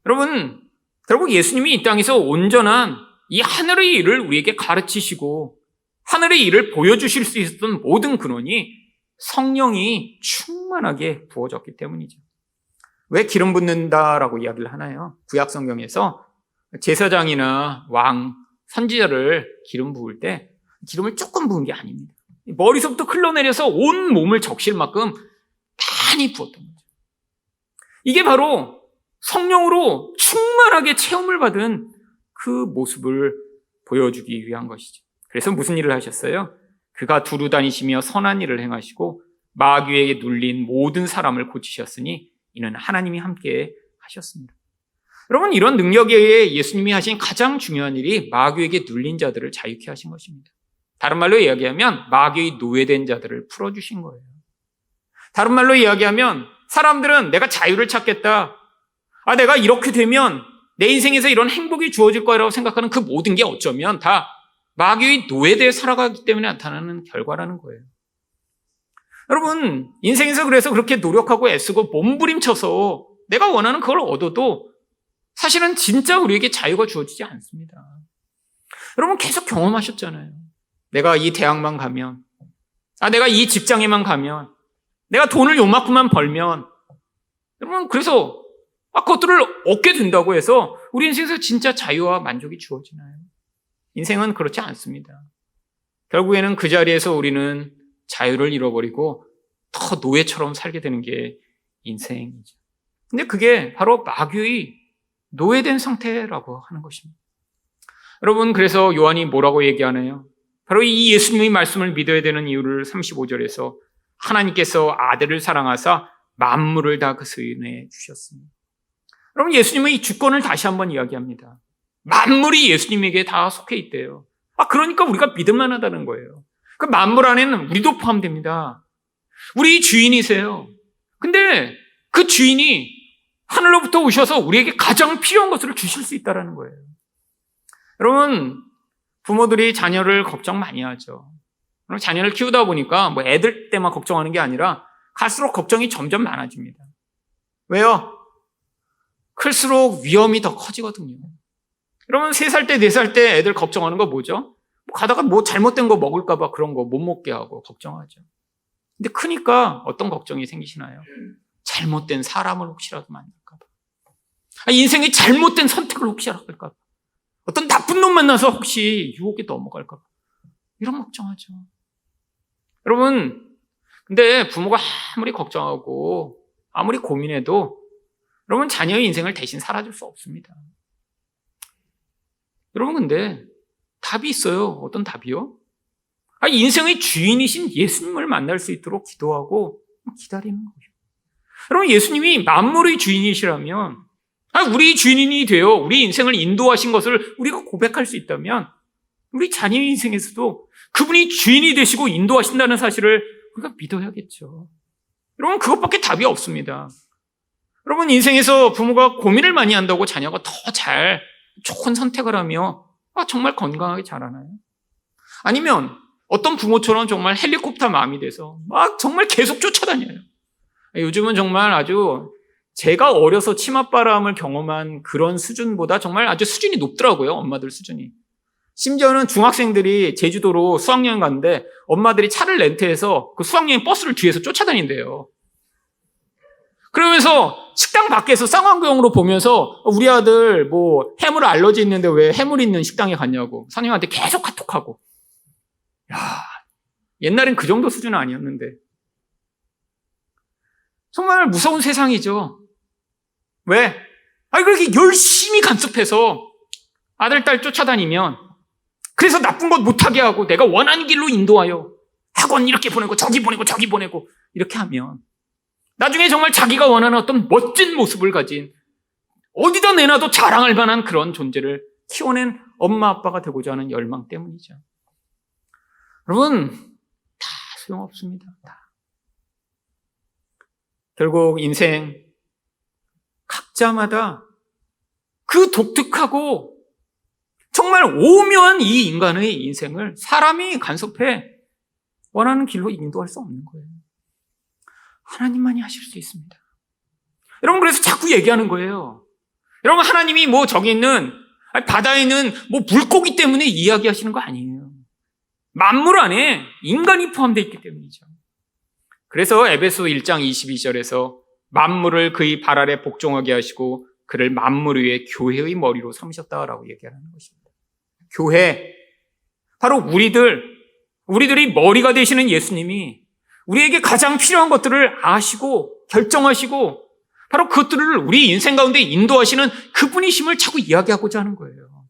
여러분, 결국 예수님이 이 땅에서 온전한 이 하늘의 일을 우리에게 가르치시고 하늘의 일을 보여주실 수 있었던 모든 근원이 성령이 충만하게 부어졌기 때문이죠. 왜 기름 붓는다라고 이야기를 하나요? 구약 성경에서 제사장이나 왕, 선지자를 기름 부을 때 기름을 조금 부은 게 아닙니다. 머리서부터 흘러내려서 온 몸을 적실 만큼 많이 부었던 거죠. 이게 바로 성령으로 충만하게 체험을 받은 그 모습을 보여주기 위한 것이죠. 그래서 무슨 일을 하셨어요? 그가 두루 다니시며 선한 일을 행하시고 마귀에게 눌린 모든 사람을 고치셨으니 이는 하나님이 함께 하셨습니다. 여러분, 이런 능력에 의해 예수님이 하신 가장 중요한 일이 마귀에게 눌린 자들을 자유케 하신 것입니다. 다른 말로 이야기하면 마귀의 노예된 자들을 풀어주신 거예요. 다른 말로 이야기하면 사람들은 내가 자유를 찾겠다. 내가 이렇게 되면 내 인생에서 이런 행복이 주어질 거라고 생각하는 그 모든 게 어쩌면 다 마귀의 노예되어 살아가기 때문에 나타나는 결과라는 거예요. 여러분, 인생에서 그래서 그렇게 노력하고 애쓰고 몸부림쳐서 내가 원하는 그걸 얻어도 사실은 진짜 우리에게 자유가 주어지지 않습니다. 여러분, 계속 경험하셨잖아요. 내가 이 대학만 가면, 내가 이 직장에만 가면, 내가 돈을 요만큼만 벌면, 여러분, 그래서 그것들을 얻게 된다고 해서 우리 인생에서 진짜 자유와 만족이 주어지나요? 인생은 그렇지 않습니다. 결국에는 그 자리에서 우리는 자유를 잃어버리고 더 노예처럼 살게 되는 게 인생이죠. 근데 그게 바로 마귀의 노예된 상태라고 하는 것입니다. 여러분, 그래서 요한이 뭐라고 얘기하나요? 바로 이 예수님의 말씀을 믿어야 되는 이유를 35절에서 하나님께서 아들을 사랑하사 만물을 다 그 손에 주셨습니다. 여러분, 예수님의 이 주권을 다시 한번 이야기합니다. 만물이 예수님에게 다 속해 있대요. 그러니까 우리가 믿을 만하다는 거예요. 그 만물 안에는 우리도 포함됩니다. 우리 주인이세요. 근데 그 주인이 하늘로부터 오셔서 우리에게 가장 필요한 것을 주실 수 있다는 거예요. 여러분, 부모들이 자녀를 걱정 많이 하죠. 자녀를 키우다 보니까 애들 때만 걱정하는 게 아니라 갈수록 걱정이 점점 많아집니다. 왜요? 클수록 위험이 더 커지거든요. 여러분, 3살 때, 4살 때 애들 걱정하는 거 뭐죠? 가다가 잘못된 거 먹을까 봐 그런 거 못 먹게 하고 걱정하죠. 근데 크니까 어떤 걱정이 생기시나요? 잘못된 사람을 혹시라도 만날까 봐. 인생의 잘못된 선택을 혹시 할까 봐. 어떤 나쁜 놈 만나서 혹시 유혹에 넘어갈까 봐. 이런 걱정하죠. 여러분, 근데 부모가 아무리 걱정하고 아무리 고민해도 여러분, 자녀의 인생을 대신 살아줄 수 없습니다. 여러분, 근데 답이 있어요. 어떤 답이요? 인생의 주인이신 예수님을 만날 수 있도록 기도하고 기다리는 거예요. 여러분, 예수님이 만물의 주인이시라면, 우리 주인이 되어 우리 인생을 인도하신 것을 우리가 고백할 수 있다면 우리 자녀의 인생에서도 그분이 주인이 되시고 인도하신다는 사실을 우리가 믿어야겠죠. 여러분, 그것밖에 답이 없습니다. 여러분, 인생에서 부모가 고민을 많이 한다고 자녀가 더 잘 좋은 선택을 하며 정말 건강하게 자라나요? 아니면 어떤 부모처럼 정말 헬리콥터 마음이 돼서 정말 계속 쫓아다녀요. 요즘은 정말 아주 제가 어려서 치맛바람을 경험한 그런 수준보다 정말 아주 수준이 높더라고요. 엄마들 수준이. 심지어는 중학생들이 제주도로 수학여행 갔는데 엄마들이 차를 렌트해서 그 수학여행 버스를 뒤에서 쫓아다닌대요. 그러면서 식당 밖에서 쌍안경으로 보면서 우리 아들 뭐 해물 알러지 있는데 왜 해물 있는 식당에 갔냐고 선생님한테 계속 카톡하고. 야, 옛날엔 그 정도 수준은 아니었는데. 정말 무서운 세상이죠. 왜? 그렇게 열심히 간섭해서 아들, 딸 쫓아다니면 그래서 나쁜 것 못하게 하고 내가 원하는 길로 인도하여 학원 이렇게 보내고 저기 보내고 저기 보내고 이렇게 하면 나중에 정말 자기가 원하는 어떤 멋진 모습을 가진 어디다 내놔도 자랑할 만한 그런 존재를 키워낸 엄마 아빠가 되고자 하는 열망 때문이죠. 여러분, 다 소용없습니다. 다. 결국 인생 각자마다 그 독특하고 정말 오묘한 이 인간의 인생을 사람이 간섭해 원하는 길로 인도할 수 없는 거예요. 하나님만이 하실 수 있습니다. 여러분, 그래서 자꾸 얘기하는 거예요. 여러분, 하나님이 뭐 저기 있는 바다에 있는 뭐 물고기 때문에 이야기하시는 거 아니에요. 만물 안에 인간이 포함되어 있기 때문이죠. 그래서 에베소 1장 22절에서 만물을 그의 발 아래 복종하게 하시고 그를 만물 위에 교회의 머리로 삼으셨다라고 얘기하는 것입니다. 교회, 바로 우리들이 머리가 되시는 예수님이 우리에게 가장 필요한 것들을 아시고 결정하시고 바로 그것들을 우리 인생 가운데 인도하시는 그분이심을 자꾸 이야기하고자 하는 거예요.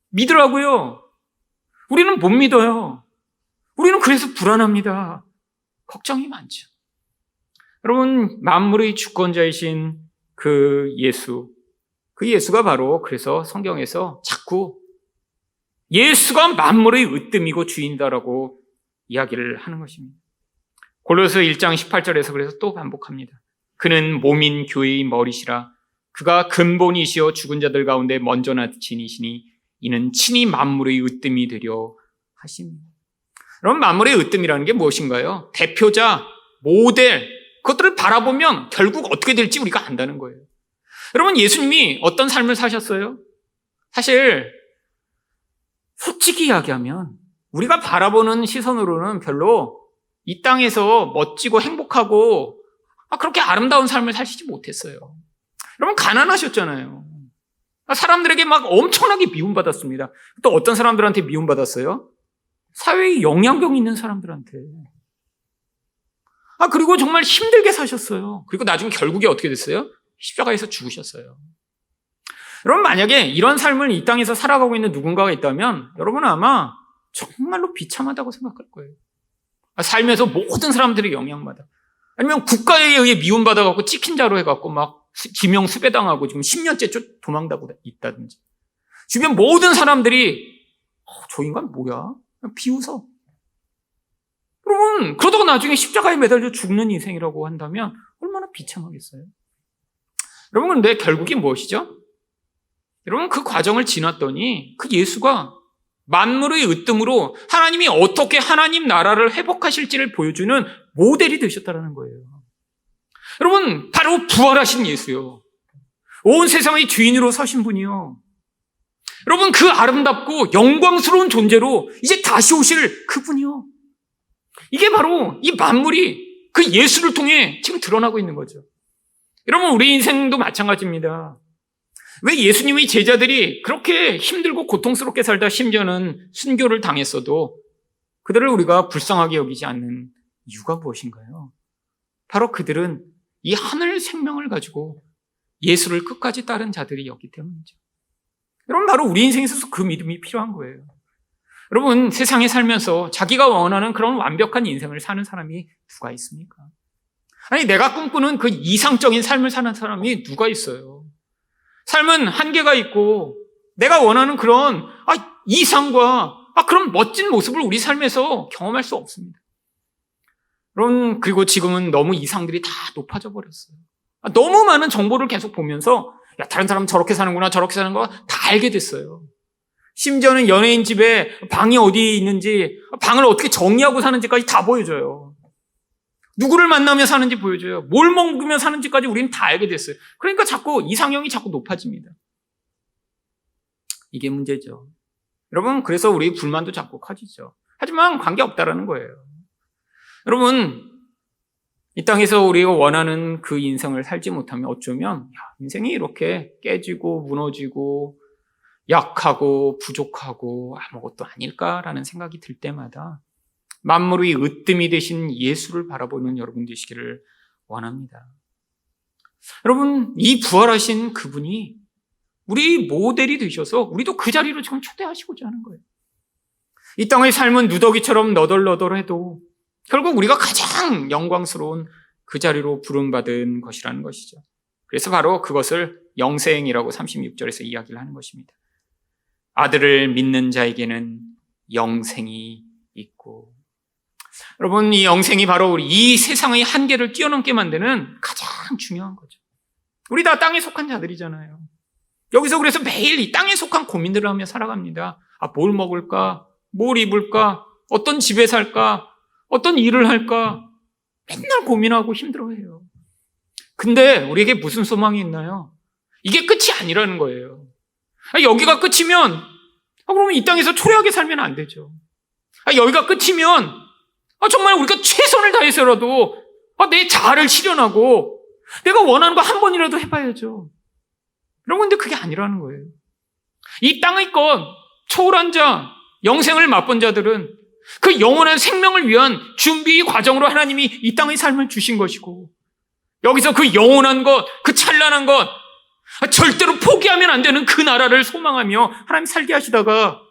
믿으라고요. 우리는 못 믿어요. 우리는 그래서 불안합니다. 걱정이 많죠. 여러분, 만물의 주권자이신 그 예수가 바로 그래서 성경에서 자꾸 예수가 만물의 으뜸이고 주인이다라고 이야기를 하는 것입니다. 골로새 1장 18절에서 그래서 또 반복합니다. 그는 몸인 교회의 머리시라. 그가 근본이시여 죽은 자들 가운데 먼저 나신 이시니 이는 친히 만물의 으뜸이 되려 하십니다. 그럼 만물의 으뜸이라는 게 무엇인가요? 대표자, 모델, 그것들을 바라보면 결국 어떻게 될지 우리가 안다는 거예요. 여러분, 예수님이 어떤 삶을 사셨어요? 사실 솔직히 이야기하면 우리가 바라보는 시선으로는 별로 이 땅에서 멋지고 행복하고 그렇게 아름다운 삶을 사시지 못했어요. 여러분, 가난하셨잖아요. 사람들에게 막 엄청나게 미움받았습니다. 또 어떤 사람들한테 미움받았어요? 사회에 영향력 있는 사람들한테. 그리고 정말 힘들게 사셨어요. 그리고 나중에 결국에 어떻게 됐어요? 십자가에서 죽으셨어요. 여러분, 만약에 이런 삶을 이 땅에서 살아가고 있는 누군가가 있다면 여러분은 아마 정말로 비참하다고 생각할 거예요. 살면서 모든 사람들이 영향받아. 아니면 국가에 의해 미움받아갖고 찍힌 자로 해갖고 막 지명 수배당하고 지금 10년째 도망다고 있다든지. 주변 모든 사람들이 저 인간 뭐야? 비웃어. 여러분, 그러다가 나중에 십자가에 매달려 죽는 인생이라고 한다면 얼마나 비참하겠어요? 여러분, 근데 결국이 무엇이죠? 여러분, 그 과정을 지났더니 그 예수가 만물의 으뜸으로 하나님이 어떻게 하나님 나라를 회복하실지를 보여주는 모델이 되셨다는 거예요. 여러분, 바로 부활하신 예수요. 온 세상의 주인으로 서신 분이요. 여러분, 그 아름답고 영광스러운 존재로 이제 다시 오실 그분이요. 이게 바로 이 만물이 그 예수를 통해 지금 드러나고 있는 거죠. 여러분, 우리 인생도 마찬가지입니다. 왜 예수님의 제자들이 그렇게 힘들고 고통스럽게 살다 심지어는 순교를 당했어도 그들을 우리가 불쌍하게 여기지 않는 이유가 무엇인가요? 바로 그들은 이 하늘 생명을 가지고 예수를 끝까지 따른 자들이었기 때문이죠. 여러분, 바로 우리 인생에서 그 믿음이 필요한 거예요. 여러분, 세상에 살면서 자기가 원하는 그런 완벽한 인생을 사는 사람이 누가 있습니까? 아니, 내가 꿈꾸는 그 이상적인 삶을 사는 사람이 누가 있어요? 삶은 한계가 있고 내가 원하는 그런 이상과 그런 멋진 모습을 우리 삶에서 경험할 수 없습니다. 여러분, 그리고 지금은 너무 이상들이 다 높아져 버렸어요. 너무 많은 정보를 계속 보면서 다른 사람은 저렇게 사는구나, 저렇게 사는 거 다 알게 됐어요. 심지어는 연예인 집에 방이 어디 있는지, 방을 어떻게 정리하고 사는지까지 다 보여줘요. 누구를 만나며 사는지 보여줘요. 뭘 먹으며 사는지까지 우리는 다 알게 됐어요. 그러니까 자꾸 이상형이 자꾸 높아집니다. 이게 문제죠. 여러분, 그래서 우리 불만도 자꾸 커지죠. 하지만 관계없다라는 거예요. 여러분, 이 땅에서 우리가 원하는 그 인생을 살지 못하면 어쩌면 인생이 이렇게 깨지고 무너지고 약하고 부족하고 아무것도 아닐까라는 생각이 들 때마다 만물 위 으뜸이 되신 예수를 바라보는 여러분 되시기를 원합니다. 여러분, 이 부활하신 그분이 우리 모델이 되셔서 우리도 그 자리로 지금 초대하시고자 하는 거예요. 이 땅의 삶은 누더기처럼 너덜너덜해도 결국 우리가 가장 영광스러운 그 자리로 부름받은 것이라는 것이죠. 그래서 바로 그것을 영생이라고 36절에서 이야기를 하는 것입니다. 아들을 믿는 자에게는 영생이 있고, 여러분, 이 영생이 바로 우리 이 세상의 한계를 뛰어넘게 만드는 가장 중요한 거죠. 우리 다 땅에 속한 자들이잖아요. 여기서 그래서 매일 이 땅에 속한 고민들을 하며 살아갑니다. 뭘 먹을까? 뭘 입을까? 어떤 집에 살까? 어떤 일을 할까? 맨날 고민하고 힘들어해요. 근데 우리에게 무슨 소망이 있나요? 이게 끝이 아니라는 거예요. 여기가 끝이면 그러면 이 땅에서 초라하게 살면 안 되죠. 여기가 끝이면 정말 우리가 최선을 다해서라도 내 자아를 실현하고 내가 원하는 거 한 번이라도 해봐야죠. 여러분, 근데 그게 아니라는 거예요. 이 땅의 것, 초월한 자, 영생을 맛본 자들은 그 영원한 생명을 위한 준비 과정으로 하나님이 이 땅의 삶을 주신 것이고, 여기서 그 영원한 것, 그 찬란한 것, 절대로 포기하면 안 되는 그 나라를 소망하며 하나님 살게 하시다가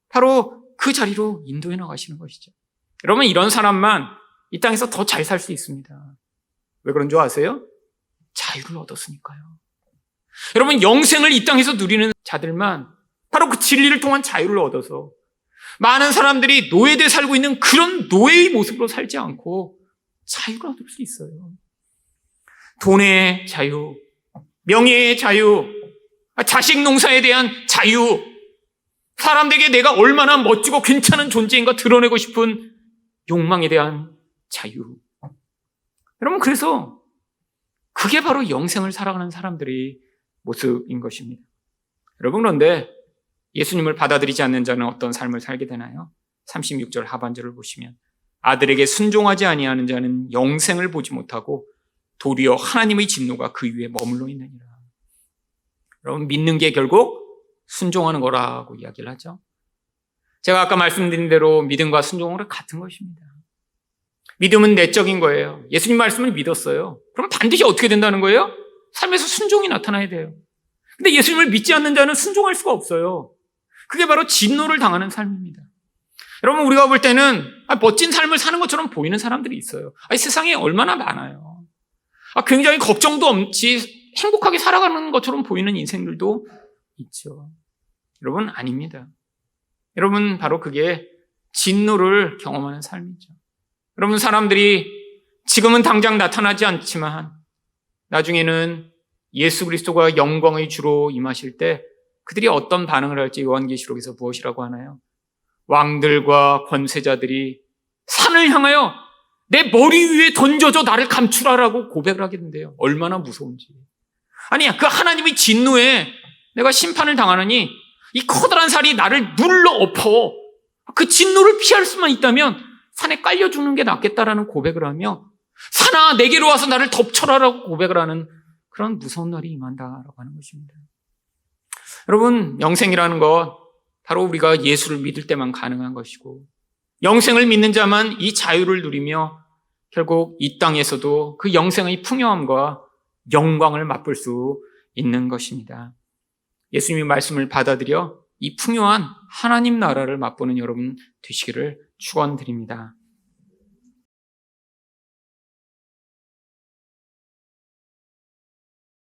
바로 그 자리로 인도해 나가시는 것이죠. 여러분, 이런 사람만 이 땅에서 더 잘 살 수 있습니다. 왜 그런 줄 아세요? 자유를 얻었으니까요. 여러분, 영생을 이 땅에서 누리는 자들만 바로 그 진리를 통한 자유를 얻어서 많은 사람들이 노예돼 살고 있는 그런 노예의 모습으로 살지 않고 자유를 얻을 수 있어요. 돈의 자유, 명예의 자유, 자식 농사에 대한 자유, 사람들에게 내가 얼마나 멋지고 괜찮은 존재인가 드러내고 싶은 욕망에 대한 자유. 여러분, 그래서 그게 바로 영생을 살아가는 사람들의 모습인 것입니다. 여러분, 그런데 예수님을 받아들이지 않는 자는 어떤 삶을 살게 되나요? 36절 하반절을 보시면 아들에게 순종하지 아니하는 자는 영생을 보지 못하고 도리어 하나님의 진노가 그 위에 머물러 있느니라. 여러분, 믿는 게 결국 순종하는 거라고 이야기를 하죠. 제가 아까 말씀드린 대로 믿음과 순종은 같은 것입니다. 믿음은 내적인 거예요. 예수님 말씀을 믿었어요. 그럼 반드시 어떻게 된다는 거예요? 삶에서 순종이 나타나야 돼요. 근데 예수님을 믿지 않는 자는 순종할 수가 없어요. 그게 바로 진노를 당하는 삶입니다. 여러분, 우리가 볼 때는 멋진 삶을 사는 것처럼 보이는 사람들이 있어요. 세상에 얼마나 많아요. 굉장히 걱정도 없이 행복하게 살아가는 것처럼 보이는 인생들도 있죠. 여러분, 아닙니다. 여러분, 바로 그게 진노를 경험하는 삶이죠. 여러분, 사람들이 지금은 당장 나타나지 않지만 나중에는 예수 그리스도가 영광의 주로 임하실 때 그들이 어떤 반응을 할지 요한계시록에서 무엇이라고 하나요? 왕들과 권세자들이 산을 향하여 내 머리 위에 던져줘 나를 감추라라고 고백을 하게 된대요. 얼마나 무서운지. 아니야, 그 하나님의 진노에 내가 심판을 당하느니 이 커다란 산이 나를 눌러 엎어. 그 진노를 피할 수만 있다면 산에 깔려 죽는 게 낫겠다라는 고백을 하며 산아 내게로 와서 나를 덮쳐라라고 고백을 하는 그런 무서운 날이 임한다라고 하는 것입니다. 여러분, 영생이라는 것 바로 우리가 예수를 믿을 때만 가능한 것이고 영생을 믿는 자만 이 자유를 누리며 결국 이 땅에서도 그 영생의 풍요함과 영광을 맛볼 수 있는 것입니다. 예수님의 말씀을 받아들여 이 풍요한 하나님 나라를 맛보는 여러분 되시기를 축원드립니다.